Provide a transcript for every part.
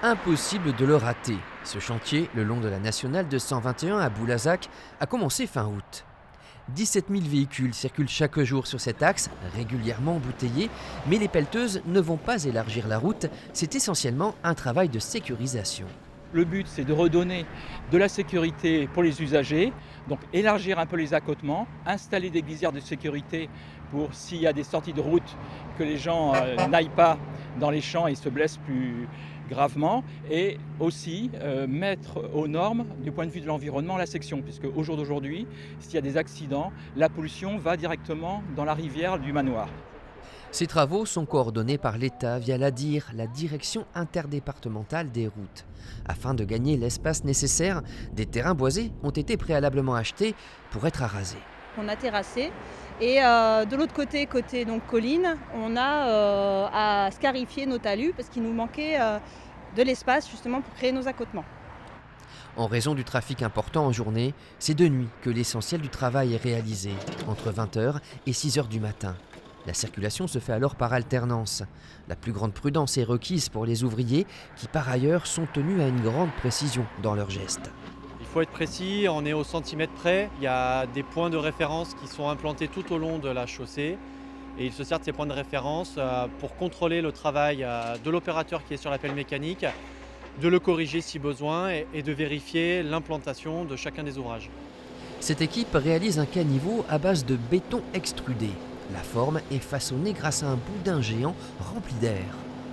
Impossible de le rater. Ce chantier, le long de la nationale 221 à Boulazac, a commencé fin août. 17 000 véhicules circulent chaque jour sur cet axe, régulièrement embouteillé, mais les pelleteuses ne vont pas élargir la route, c'est essentiellement un travail de sécurisation. Le but, c'est de redonner de la sécurité pour les usagers, donc élargir un peu les accotements, installer des glissières de sécurité pour, s'il y a des sorties de route, que les gens n'aillent pas dans les champs et se blessent plus gravement, et aussi mettre aux normes du point de vue de l'environnement la section, puisque au jour d'aujourd'hui, s'il y a des accidents, la pollution va directement dans la rivière du manoir. Ces travaux sont coordonnés par l'État via l'ADIR, la Direction interdépartementale des routes. Afin de gagner l'espace nécessaire, des terrains boisés ont été préalablement achetés pour être arasés. On a terrassé et de l'autre côté, donc colline, on a à scarifier nos talus parce qu'il nous manquait de l'espace justement pour créer nos accotements. En raison du trafic important en journée, c'est de nuit que l'essentiel du travail est réalisé, entre 20h et 6h du matin. La circulation se fait alors par alternance. La plus grande prudence est requise pour les ouvriers qui par ailleurs sont tenus à une grande précision dans leurs gestes. Il faut être précis, on est au centimètre près. Il y a des points de référence qui sont implantés tout au long de la chaussée. Et ils se servent de ces points de référence pour contrôler le travail de l'opérateur qui est sur la pelle mécanique, de le corriger si besoin et de vérifier l'implantation de chacun des ouvrages. Cette équipe réalise un caniveau à base de béton extrudé. La forme est façonnée grâce à un boudin géant rempli d'air.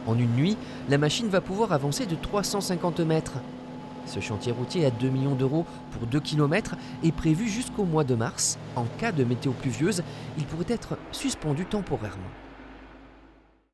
En une nuit, la machine va pouvoir avancer de 350 mètres. Ce chantier routier à 2 millions d'euros pour 2 km est prévu jusqu'au mois de mars. En cas de météo pluvieuse, il pourrait être suspendu temporairement.